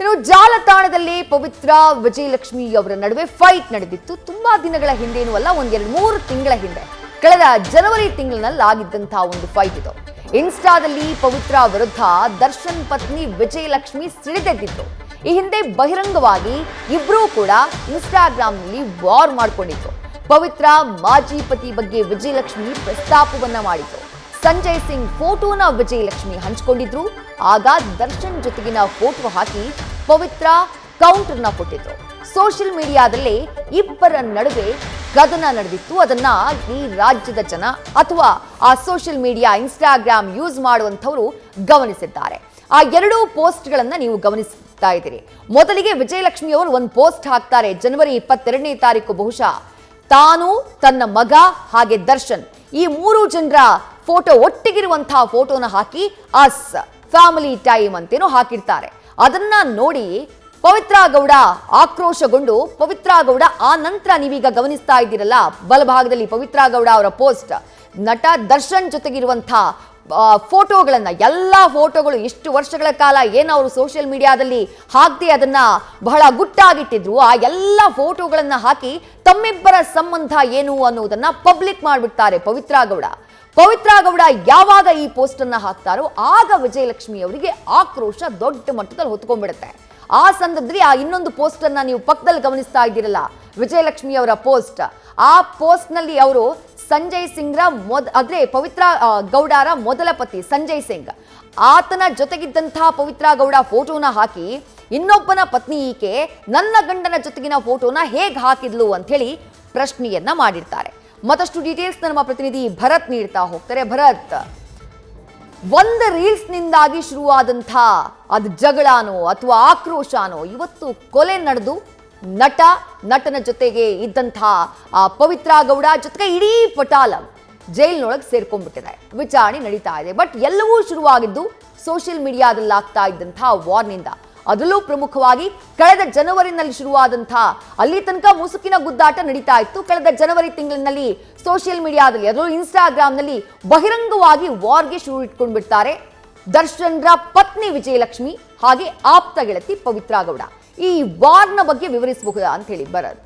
ಇನ್ನು ಜಾಲತಾಣದಲ್ಲಿ ಪವಿತ್ರ ವಿಜಯಲಕ್ಷ್ಮಿ ಅವರ ನಡುವೆ ಫೈಟ್ ನಡೆದಿತ್ತು. ತುಂಬಾ ದಿನಗಳ ಹಿಂದೇನೂ ಅಲ್ಲ, ಒಂದೆರಡು ಮೂರು ತಿಂಗಳ ಹಿಂದೆ ಕಳೆದ ಜನವರಿ ತಿಂಗಳಿನಲ್ಲಿ ಆಗಿದ್ದಂತಹ ಒಂದು ಫೈಟ್ ಇದು. ಇನ್ಸ್ಟಾದಲ್ಲಿ ಪವಿತ್ರ ವಿರುದ್ಧ ದರ್ಶನ್ ಪತ್ನಿ ವಿಜಯಲಕ್ಷ್ಮಿ ಸಿಡಿದೆದ್ದಿದ್ರು. ಈ ಹಿಂದೆ ಬಹಿರಂಗವಾಗಿ ಇಬ್ರೂ ಕೂಡ ಇನ್ಸ್ಟಾಗ್ರಾಮ್ನಲ್ಲಿ ವಾರ್ ಮಾಡ್ಕೊಂಡಿದ್ರು. ಪವಿತ್ರ ಮಾಜಿ ಪತಿ ಬಗ್ಗೆ ವಿಜಯಲಕ್ಷ್ಮಿ ಪ್ರಸ್ತಾಪವನ್ನ ಮಾಡಿದ್ರು. ಸಂಜಯ್ ಸಿಂಗ್ ಫೋಟೋನ ವಿಜಯಲಕ್ಷ್ಮಿ ಹಂಚಿಕೊಂಡಿದ್ರು. ಆಗ ದರ್ಶನ್ ಜೊತೆಗಿನ ಫೋಟೋ ಹಾಕಿ ಪವಿತ್ರ ಕೌಂಟರ್ನ ಕೊಟ್ಟಿದ್ರು. ಸೋಷಿಯಲ್ ಮೀಡಿಯಾದಲ್ಲಿ ಇಬ್ಬರ ನಡುವೆ ಕದನ ನಡೆದಿತ್ತು. ಅದನ್ನ ಈ ರಾಜ್ಯದ ಜನ ಅಥವಾ ಆ ಸೋಷಿಯಲ್ ಮೀಡಿಯಾ ಇನ್ಸ್ಟಾಗ್ರಾಮ್ ಯೂಸ್ ಮಾಡುವಂಥವರು ಗಮನಿಸಿದ್ದಾರೆ. ಆ ಎರಡೂ ಪೋಸ್ಟ್ಗಳನ್ನ ನೀವು ಗಮನಿಸ್ತಾ ಇದ್ದೀರಿ. ಮೊದಲಿಗೆ ವಿಜಯಲಕ್ಷ್ಮಿ ಅವರು ಒಂದು ಪೋಸ್ಟ್ ಹಾಕ್ತಾರೆ. ಜನವರಿ 22ನೇ ತಾರೀಕು ಬಹುಶಃ ತಾನು, ತನ್ನ ಮಗ ಹಾಗೆ ದರ್ಶನ್ ಈ ಮೂರು ಜನರ ಫೋಟೋ ಒಟ್ಟಿಗಿರುವಂತಹ ಫೋಟೋನ ಹಾಕಿ ಅಸ್ ಫ್ಯಾಮಿಲಿ ಟೈಮ್ ಅಂತೇನೋ ಹಾಕಿರ್ತಾರೆ. ಅದನ್ನ ನೋಡಿ ಪವಿತ್ರ ಗೌಡ ಆಕ್ರೋಶಗೊಂಡು ಪವಿತ್ರ ಗೌಡ ಆ ನಂತರ ನೀವೀಗ ಗಮನಿಸ್ತಾ ಇದ್ದೀರಲ್ಲ ಬಲಭಾಗದಲ್ಲಿ ಪವಿತ್ರ ಗೌಡ ಅವರ ಪೋಸ್ಟ್ ನಟ ದರ್ಶನ್ ಜೊತೆಗಿರುವಂತಹ ಫೋಟೋಗಳನ್ನ ಎಲ್ಲಾ ಫೋಟೋಗಳು ಇಷ್ಟು ವರ್ಷಗಳ ಕಾಲ ಏನು ಅವರು ಸೋಷಿಯಲ್ ಮೀಡಿಯಾದಲ್ಲಿ ಹಾಕದೆ ಅದನ್ನ ಬಹಳ ಗುಟ್ಟಾಗಿಟ್ಟಿದ್ರು ಆ ಎಲ್ಲ ಫೋಟೋಗಳನ್ನ ಹಾಕಿ ತಮ್ಮಿಬ್ಬರ ಸಂಬಂಧ ಏನು ಅನ್ನೋದನ್ನ ಪಬ್ಲಿಕ್ ಮಾಡಿಬಿಡ್ತಾರೆ ಪವಿತ್ರ ಗೌಡ ಯಾವಾಗ ಈ ಪೋಸ್ಟ್ ಅನ್ನ ಹಾಕ್ತಾರೋ ಆಗ ವಿಜಯಲಕ್ಷ್ಮಿ ಅವರಿಗೆ ಆಕ್ರೋಶ ದೊಡ್ಡ ಮಟ್ಟದಲ್ಲಿ ಹೊತ್ಕೊಂಡ್ಬಿಡುತ್ತೆ. ಆ ಸಂದರ್ಭದಲ್ಲಿ ಆ ಇನ್ನೊಂದು ಪೋಸ್ಟ್ ಅನ್ನ ನೀವು ಪಕ್ಕದಲ್ಲಿ ಗಮನಿಸ್ತಾ ಇದ್ದೀರಲ್ಲ ವಿಜಯಲಕ್ಷ್ಮಿ ಅವರ ಪೋಸ್ಟ್, ಆ ಪೋಸ್ಟ್ ನಲ್ಲಿ ಅವರು ಸಂಜಯ್ ಸಿಂಗ್ರ ಆದ್ರೆ ಪವಿತ್ರ ಗೌಡರ ಮೊದಲ ಪತಿ ಸಂಜಯ್ ಸಿಂಗ್ ಆತನ ಜೊತೆಗಿದ್ದಂತಹ ಪವಿತ್ರ ಗೌಡ ಫೋಟೋನ ಹಾಕಿ ಇನ್ನೊಬ್ಬನ ಪತ್ನಿ ಈಕೆ ನನ್ನ ಗಂಡನ ಜೊತೆಗಿನ ಫೋಟೋನ ಹೇಗೆ ಹಾಕಿದ್ಲು ಅಂತ ಹೇಳಿ ಪ್ರಶ್ನೆಯನ್ನ ಮಾಡಿರ್ತಾರೆ. ಮತ್ತಷ್ಟು ಡೀಟೇಲ್ಸ್ ನಮ್ಮ ಪ್ರತಿನಿಧಿ ಭರತ್ ನೀಡ್ತಾ ಹೋಗ್ತಾರೆ. ಭರತ್, ಒಂದು ರೀಲ್ಸ್ ನಿಂದಾಗಿ ಶುರುವಾದಂಥ ಅದು ಜಗಳನೋ ಅಥವಾ ಆಕ್ರೋಶನೋ ಇವತ್ತು ಕೊಲೆ ನಡೆದು ನಟನ ಜೊತೆಗೆ ಇದ್ದಂತಹ ಪವಿತ್ರ ಗೌಡ ಜೊತೆಗೆ ಇಡೀ ಪಟಾಲ ಜೈಲಿನೊಳಗೆ ಸೇರ್ಕೊಂಡ್ಬಿಟ್ಟಿದೆ. ವಿಚಾರಣೆ ನಡೀತಾ ಇದೆ. ಬಟ್ ಎಲ್ಲವೂ ಶುರುವಾಗಿದ್ದು ಸೋಷಿಯಲ್ ಮೀಡಿಯಾದಲ್ಲಿ ಆಗ್ತಾ ಇದ್ದಂತಹ ವಾರ್ನಿಂದ. ಅದರಲ್ಲೂ ಪ್ರಮುಖವಾಗಿ ಕಳೆದ ಜನವರಿನಲ್ಲಿ ಶುರುವಾದಂತಹ ಅಲ್ಲಿ ತನಕ ಮುಸುಕಿನ ಗುದ್ದಾಟ ನಡೀತಾ ಇತ್ತು. ಕಳೆದ ಜನವರಿ ತಿಂಗಳಿನಲ್ಲಿ ಸೋಷಿಯಲ್ ಮೀಡಿಯಾದಲ್ಲಿ ಅದರಲ್ಲೂ ಇನ್ಸ್ಟಾಗ್ರಾಮ್ನಲ್ಲಿ ಬಹಿರಂಗವಾಗಿ ವಾರ್ಗೆ ಶುರು ಇಟ್ಕೊಂಡ್ಬಿಡ್ತಾರೆ ದರ್ಶನ್ರ ಪತ್ನಿ ವಿಜಯಲಕ್ಷ್ಮಿ ಹಾಗೆ ಆಪ್ತ ಗೆಳತಿ ಪವಿತ್ರ ಗೌಡ. ಈ ವಾರ್ನ ಬಗ್ಗೆ ವಿವರಿಸಬಹುದಾ ಅಂತ ಹೇಳಿ ಭರತ್?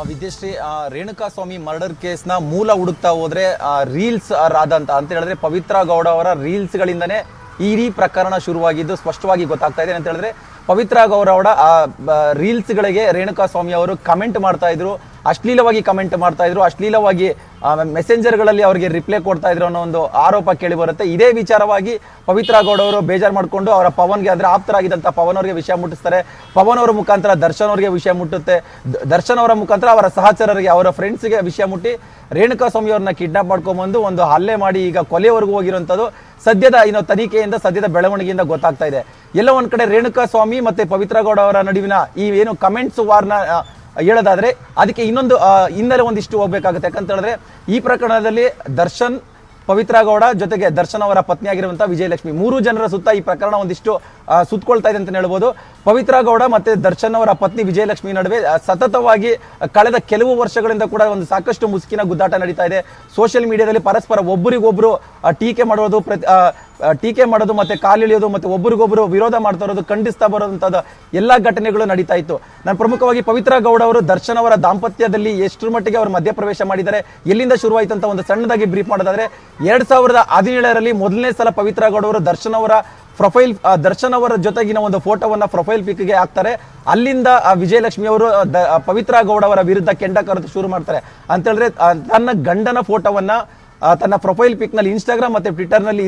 ವಿದ್ಯಶ್ರೀ, ರೇಣುಕಾಸ್ವಾಮಿ ಮರ್ಡರ್ ಕೇಸ್ನ ಮೂಲ ಹುಡುಕ್ತಾ ಹೋದ್ರೆ ರೀಲ್ಸ್ ಆದಂತ ಅಂತ ಹೇಳಿದ್ರೆ ಪವಿತ್ರ ಗೌಡ ಅವರ ರೀಲ್ಸ್ಗಳಿಂದನೇ ಈ ಪ್ರಕರಣ ಶುರುವಾಗಿದ್ದು ಸ್ಪಷ್ಟವಾಗಿ ಗೊತ್ತಾಗ್ತಾ ಇದೆ. ಅಂತ ಹೇಳಿದ್ರೆ ಪವಿತ್ರ ಗೌಡ ಅವರ ರೀಲ್ಸ್ಗಳಿಗೆ ರೇಣುಕಾಸ್ವಾಮಿ ಅವರು ಕಮೆಂಟ್ ಮಾಡ್ತಾ ಇದ್ರು, ಅಶ್ಲೀಲವಾಗಿ ಕಮೆಂಟ್ ಮಾಡ್ತಾ ಇದ್ರು, ಅಶ್ಲೀಲವಾಗಿ ಮೆಸೆಂಜರ್ಗಳಲ್ಲಿ ಅವರಿಗೆ ರಿಪ್ಲೈ ಕೊಡ್ತಾ ಇದ್ರು ಅನ್ನೋ ಒಂದು ಆರೋಪ ಕೇಳಿ ಬರುತ್ತೆ. ಇದೇ ವಿಚಾರವಾಗಿ ಪವಿತ್ರ ಗೌಡ ಅವರು ಬೇಜಾರು ಮಾಡಿಕೊಂಡು ಅವರ ಪವನ್ಗೆ ಅಂದ್ರೆ ಆಪ್ತರಾಗಿದ್ದಂಥ ಪವನ್ ಅವರಿಗೆ ವಿಷಯ ಮುಟ್ಟಿಸ್ತಾರೆ. ಪವನ್ ಅವರ ಮುಖಾಂತರ ದರ್ಶನ್ ಅವರಿಗೆ ವಿಷಯ ಮುಟ್ಟುತ್ತೆ. ದರ್ಶನ್ ಅವರ ಮುಖಾಂತರ ಅವರ ಸಹಚರರಿಗೆ ಅವರ ಫ್ರೆಂಡ್ಸ್ಗೆ ವಿಷಯ ಮುಟ್ಟಿ ರೇಣುಕಾಸ್ವಾಮಿ ಅವ್ರನ್ನ ಕಿಡ್ನಾಪ್ ಮಾಡ್ಕೊಂಡ್ಬಂದು ಒಂದು ಹಲ್ಲೆ ಮಾಡಿ ಈಗ ಕೊಲೆವರೆಗೂ ಹೋಗಿರುವಂಥದ್ದು ಸದ್ಯದ ತನಿಖೆಯಿಂದ ಸದ್ಯದ ಬೆಳವಣಿಗೆಯಿಂದ ಗೊತ್ತಾಗ್ತಾ ಇದೆ. ಎಲ್ಲ ಒಂದ್ ಕಡೆ ರೇಣುಕಾಸ್ವಾಮಿ ಮತ್ತೆ ಪವಿತ್ರ ಗೌಡ ಅವರ ನಡುವಿನ ಈ ಏನು ಕಮೆಂಟ್ಸ್ ವಾರ್ನ ಹೇಳೋದಾದ್ರೆ ಅದಕ್ಕೆ ಇನ್ನೊಂದು ಹಿನ್ನೆಲೆ ಒಂದಿಷ್ಟು ಹೋಗ್ಬೇಕಾಗುತ್ತೆ. ಯಾಕಂತ ಹೇಳಿದ್ರೆ ಈ ಪ್ರಕರಣದಲ್ಲಿ ದರ್ಶನ್, ಪವಿತ್ರ ಗೌಡ ಜೊತೆಗೆ ದರ್ಶನ್ ಅವರ ಪತ್ನಿಯಾಗಿರುವಂತಹ ವಿಜಯಲಕ್ಷ್ಮಿ ಮೂರು ಜನರ ಸುತ್ತ ಈ ಪ್ರಕರಣ ಒಂದಿಷ್ಟು ಸುತ್ತಕೊಳ್ತಾ ಇದೆ ಅಂತ ಹೇಳ್ಬೋದು. ಪವಿತ್ರ ಗೌಡ ಮತ್ತೆ ದರ್ಶನ್ ಅವರ ಪತ್ನಿ ವಿಜಯಲಕ್ಷ್ಮಿ ನಡುವೆ ಸತತವಾಗಿ ಕಳೆದ ಕೆಲವು ವರ್ಷಗಳಿಂದ ಕೂಡ ಒಂದು ಸಾಕಷ್ಟು ಮುಸುಕಿನ ಗುದ್ದಾಟ ನಡೀತಾ ಇದೆ. ಸೋಷಿಯಲ್ ಮೀಡಿಯಾದಲ್ಲಿ ಪರಸ್ಪರ ಒಬ್ಬರಿಗೊಬ್ರು ಟೀಕೆ ಮಾಡೋದು ಮತ್ತೆ ಕಾಲಿಳಿಯೋದು ಮತ್ತೆ ಒಬ್ಬರಿಗೊಬ್ರು ವಿರೋಧ ಮಾಡ್ತಾ ಇರೋದು, ಖಂಡಿಸ್ತಾ ಬರೋದಂಥದ್ದು ಎಲ್ಲ ಘಟನೆಗಳು ನಡೀತಾ ಇತ್ತು. ನಾನು ಪ್ರಮುಖವಾಗಿ ಪವಿತ್ರ ಗೌಡ ಅವರು ದರ್ಶನ್ ಅವರ ದಾಂಪತ್ಯದಲ್ಲಿ ಎಷ್ಟರ ಮಟ್ಟಿಗೆ ಅವರು ಮಧ್ಯಪ್ರವೇಶ ಮಾಡಿದ್ದಾರೆ, ಎಲ್ಲಿಂದ ಶುರುವಾಯಿತು ಅಂತ ಒಂದು ಸಣ್ಣದಾಗಿ ಬ್ರೀಫ್ ಮಾಡೋದಾದ್ರೆ 2017ರಲ್ಲಿ ಮೊದಲನೇ ಸಲ ಪವಿತ್ರ ಗೌಡ ಅವರು ದರ್ಶನ್ ಅವರ ಜೊತೆಗಿನ ಒಂದು ಫೋಟೋವನ್ನ ಪ್ರೊಫೈಲ್ ಪಿಕ್ಗೆ ಹಾಕ್ತಾರೆ. ಅಲ್ಲಿಂದ ವಿಜಯಲಕ್ಷ್ಮಿ ಅವರು ಪವಿತ್ರ ಗೌಡ ಅವರ ವಿರುದ್ಧ ಕೆಂಡ ಕರೆದು ಶುರು ಮಾಡ್ತಾರೆ. ಅಂತ ಹೇಳಿದ್ರೆ ತನ್ನ ಗಂಡನ ಫೋಟೋವನ್ನ ತನ್ನ ಪ್ರೊಫೈಲ್ ಪಿಕ್ ನಲ್ಲಿ ಇನ್ಸ್ಟಾಗ್ರಾಮ್ ಮತ್ತೆ ಟ್ವಿಟರ್ ನಲ್ಲಿ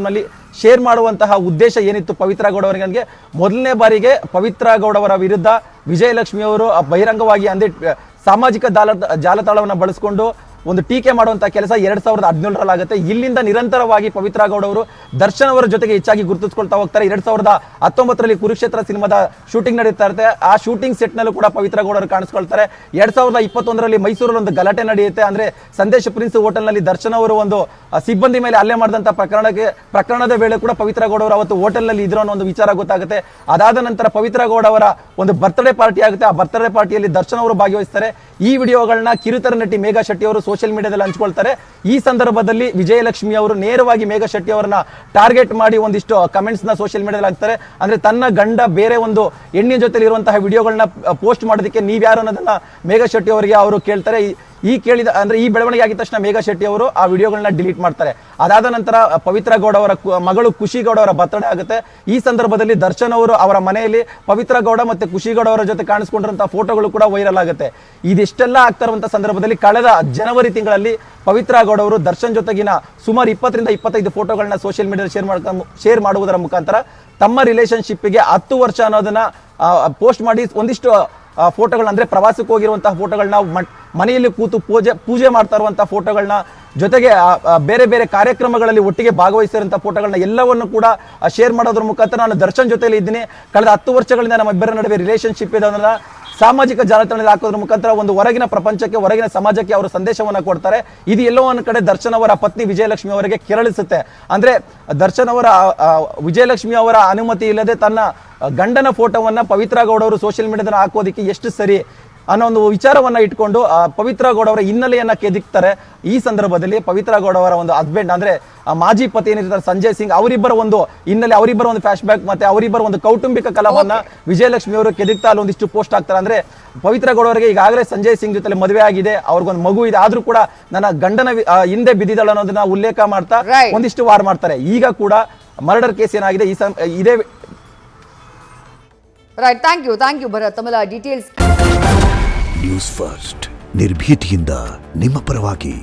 ನಲ್ಲಿ ಶೇರ್ ಮಾಡುವಂತಹ ಉದ್ದೇಶ ಏನಿತ್ತು ಪವಿತ್ರ ಗೌಡ ಅವರಿಗೆ, ಮೊದಲನೇ ಬಾರಿಗೆ ಪವಿತ್ರ ಗೌಡ ಅವರ ವಿರುದ್ಧ ವಿಜಯಲಕ್ಷ್ಮಿ ಅವರು ಬಹಿರಂಗವಾಗಿ ಅಂದ್ರೆ ಸಾಮಾಜಿಕ ಜಾಲತಾಣವನ್ನು ಬಳಸಿಕೊಂಡು ಒಂದು ಟೀಕೆ ಮಾಡುವಂತ ಕೆಲಸ 2017ರಲ್ಲಿ ಆಗುತ್ತೆ. ಇಲ್ಲಿಂದ ನಿರಂತರವಾಗಿ ಪವಿತ್ರ ಗೌಡ ಅವರು ದರ್ಶನ್ ಅವರ ಜೊತೆಗೆ ಹೆಚ್ಚಾಗಿ ಗುರುತಿಸ್ಕೊಳ್ತಾ ಹೋಗ್ತಾರೆ. 2019ರಲ್ಲಿ ಕುರುಕ್ಷೇತ್ರ ಸಿನಿಮಾದ ಶೂಟಿಂಗ್ ನಡೀತಾ ಇರುತ್ತೆ. ಆ ಶೂಟಿಂಗ್ ಸೆಟ್ ನಲ್ಲೂ ಕೂಡ ಪವಿತ್ರ ಗೌಡ ಅವರು ಕಾಣಿಸ್ಕೊಳ್ತಾರೆ. 2021ರಲ್ಲಿ ಮೈಸೂರಲ್ಲಿ ಒಂದು ಗಲಾಟೆ ನಡೆಯುತ್ತೆ. ಅಂದ್ರೆ ಸಂದೇಶ ಪ್ರಿನ್ಸ್ ಹೋಟೆಲ್ ನಲ್ಲಿ ದರ್ಶನ್ ಅವರು ಒಂದು ಸಿಬ್ಬಂದಿ ಮೇಲೆ ಹಲ್ಲೆ ಮಾಡಿದಂತ ಪ್ರಕರಣದ ವೇಳೆ ಕೂಡ ಪವಿತ್ರ ಗೌಡ ಅವರು ಅವತ್ತು ಹೋಟೆಲ್ ನಲ್ಲಿ ಇದ್ರು ಅನ್ನೋ ಒಂದು ವಿಚಾರ ಗೊತ್ತಾಗುತ್ತೆ. ಅದಾದ ನಂತರ ಪವಿತ್ರ ಗೌಡ ಅವರ ಒಂದು ಬರ್ತ್ಡೇ ಪಾರ್ಟಿ ಆಗುತ್ತೆ. ಆ ಬರ್ತ್ಡೇ ಪಾರ್ಟಿಯಲ್ಲಿ ದರ್ಶನ್ ಅವರು ಭಾಗವಹಿಸ್ತಾರೆ. ಈ ವಿಡಿಯೋಗಳನ್ನ ಕಿರುತೆರೆ ನಟಿ ಮೇಘಾ ಶೆಟ್ಟಿ ಅವರು ಸೋಷಿಯಲ್ ಮೀಡಿಯಾದಲ್ಲಿ ಹಂಚ್ಕೊಳ್ತಾರೆ. ಈ ಸಂದರ್ಭದಲ್ಲಿ ವಿಜಯಲಕ್ಷ್ಮಿ ಅವರು ನೇರವಾಗಿ ಮೇಘಾ ಶೆಟ್ಟಿ ಅವರನ್ನ ಟಾರ್ಗೆಟ್ ಮಾಡಿ ಒಂದಿಷ್ಟು ಕಮೆಂಟ್ಸ್ ನ ಸೋಷಿಯಲ್ ಮೀಡಿಯಾದಲ್ಲಿ ಹಾಕ್ತಾರೆ. ಅಂದ್ರೆ ತನ್ನ ಗಂಡ ಬೇರೆ ಒಂದು ಹೆಣ್ಣಿನ ಜೊತೆ ಇರುವಂತಹ ವಿಡಿಯೋಗಳನ್ನ ಪೋಸ್ಟ್ ಮಾಡೋದಕ್ಕೆ ನೀವ್ಯಾರು ಅನ್ನೋದನ್ನ ಮೇಘಾ ಶೆಟ್ಟಿ ಅವರಿಗೆ ಅವರು ಕೇಳ್ತಾರೆ. ಈ ಬೆಳವಣಿಗೆ ಆಗಿದ ತಕ್ಷಣ ಮೇಘಾ ಶೆಟ್ಟಿ ಅವರು ಆ ವಿಡಿಯೋಗಳನ್ನ ಡಿಲೀಟ್ ಮಾಡ್ತಾರೆ. ಅದಾದ ನಂತರ ಪವಿತ್ರ ಗೌಡ ಅವರ ಮಗಳು ಖುಷಿ ಗೌಡ ಅವರ ಬರ್ತಡೇ ಆಗುತ್ತೆ. ಈ ಸಂದರ್ಭದಲ್ಲಿ ದರ್ಶನ್ ಅವರು ಅವರ ಮನೆಯಲ್ಲಿ ಪವಿತ್ರ ಗೌಡ ಮತ್ತೆ ಖುಷಿ ಗೌಡ ಅವರ ಜೊತೆ ಕಾಣಿಸ್ಕೊಂಡಿರುವಂತಹ ಫೋಟೋಗಳು ಕೂಡ ವೈರಲ್ ಆಗುತ್ತೆ. ಇದಿಷ್ಟೆಲ್ಲ ಆಗ್ತಾ ಇರುವಂತಹ ಸಂದರ್ಭದಲ್ಲಿ ಕಳೆದ ಜನವರಿ ತಿಂಗಳಲ್ಲಿ ಪವಿತ್ರ ಗೌಡ ಅವರು ದರ್ಶನ್ ಜೊತೆಗಿನ ಸುಮಾರು 20 ರಿಂದ 25 ಫೋಟೋಗಳನ್ನ ಸೋಷಿಯಲ್ ಮೀಡಿಯಾದಲ್ಲಿ ಶೇರ್ ಮಾಡುವುದರ ಮುಖಾಂತರ ತಮ್ಮ ರಿಲೇಶನ್ಶಿಪ್ಗೆ 10 ವರ್ಷ ಅನ್ನೋದನ್ನ ಪೋಸ್ಟ್ ಮಾಡಿ ಒಂದಿಷ್ಟು ಫೋಟೋಗಳನ್ನ ಅಂದ್ರೆ ಪ್ರವಾಸಕ್ಕೆ ಹೋಗಿರುವಂತಹ ಫೋಟೋಗಳನ್ನ ಮನೆಯಲ್ಲಿ ಕೂತು ಪೂಜೆ ಮಾಡ್ತಾ ಇರುವಂತಹ ಫೋಟೋಗಳನ್ನ ಜೊತೆಗೆ ಬೇರೆ ಬೇರೆ ಕಾರ್ಯಕ್ರಮಗಳಲ್ಲಿ ಒಟ್ಟಿಗೆ ಭಾಗವಹಿಸಿರುವಂತಹ ಫೋಟೋಗಳನ್ನ ಎಲ್ಲವನ್ನು ಕೂಡ ಶೇರ್ ಮಾಡೋದ್ರ ಮುಖಾಂತರ ನಾನು ದರ್ಶನ್ ಜೊತೆಲಿ ಇದ್ದೀನಿ, ಕಳೆದ 10 ವರ್ಷಗಳಿಂದ ನಮ್ಮ ಇಬ್ಬರ ನಡುವೆ ರಿಲೇಶನ್ಶಿಪ್ ಇದೆ ಅನ್ನೋದನ್ನ ಸಾಮಾಜಿಕ ಜಾಲತಾಣದಲ್ಲಿ ಹಾಕೋದ್ರ ಮುಖಾಂತರ ಒಂದು ಹೊರಗಿನ ಪ್ರಪಂಚಕ್ಕೆ ಹೊರಗಿನ ಸಮಾಜಕ್ಕೆ ಅವರು ಸಂದೇಶವನ್ನ ಕೊಡ್ತಾರೆ. ಇದು ಎಲ್ಲೋ ಒಂದು ಕಡೆ ದರ್ಶನ್ ಅವರ ಪತ್ನಿ ವಿಜಯಲಕ್ಷ್ಮಿ ಅವರಿಗೆ ಕೆರಳಿಸುತ್ತೆ. ಅಂದ್ರೆ ದರ್ಶನ್ ಅವರ ವಿಜಯಲಕ್ಷ್ಮಿ ಅವರ ಅನುಮತಿ ಇಲ್ಲದೆ ತನ್ನ ಗಂಡನ ಫೋಟೋವನ್ನ ಪವಿತ್ರ ಗೌಡ ಅವರು ಸೋಷಿಯಲ್ ಮೀಡಿಯಾದಲ್ಲಿ ಹಾಕೋದಿಕ್ಕೆ ಎಷ್ಟು ಸರಿ ಅನ್ನೋ ಒಂದು ವಿಚಾರವನ್ನ ಇಟ್ಕೊಂಡು ಪವಿತ್ರ ಗೌಡ ಅವರ ಹಿನ್ನೆಲೆಯನ್ನ ಕೆದಕ್ತಾರೆ. ಈ ಸಂದರ್ಭದಲ್ಲಿ ಪವಿತ್ರ ಗೌಡ ಅವರ ಒಂದು ಹಸ್ಬೆಂಡ್ ಅಂದ್ರೆ ಮಾಜಿ ಪತಿ ಏನಿರ್ತಾರೆ ಸಂಜಯ್ ಸಿಂಗ್, ಅವರಿಬ್ಬರ ಒಂದು ಹಿನ್ನೆಲೆ, ಅವರಿಬ್ಬರ ಒಂದು ಫ್ಲಾಶ್ ಬ್ಯಾಕ್ ಮತ್ತೆ ಅವರಿಬ್ಬರ ಒಂದು ಕೌಟುಂಬಿಕ ಕಲಹವನ್ನ ವಿಜಯಲಕ್ಷ್ಮಿ ಅವರು ಕೆದಕ್ತಾ ಅಲ್ಲಿ ಒಂದಿಷ್ಟು ಪೋಸ್ಟ್ ಆಗ್ತಾರೆ. ಅಂದ್ರೆ ಪವಿತ್ರ ಗೌಡ ಅವರಿಗೆ ಈಗಾಗಲೇ ಸಂಜಯ್ ಸಿಂಗ್ ಜೊತೆ ಮದುವೆ ಆಗಿದೆ, ಅವ್ರಿಗೊಂದು ಮಗು ಇದೆ, ಆದ್ರೂ ಕೂಡ ನನ್ನ ಗಂಡನ ಹಿಂದೆ ಬಿದ್ದಿದ್ದಾಳೆ ಅನ್ನೋದನ್ನ ಉಲ್ಲೇಖ ಮಾಡ್ತಾ ಒಂದಿಷ್ಟು ವಾರ್ ಮಾಡ್ತಾರೆ. ಈಗ ಕೂಡ ಮರ್ಡರ್ ಕೇಸ್ ಏನಾಗಿದೆ ಇದೇ ರೈಟ್. ಥ್ಯಾಂಕ್ ಯು ಭರತ್ ತಮ್ಮ ಡೀಟೇಲ್ಸ್. ನ್ಯೂಸ್ ಫಸ್ಟ್ ನಿರ್ಭೀತಿಯಿಂದ ನಿಮ್ಮ ಪರವಾಗಿ.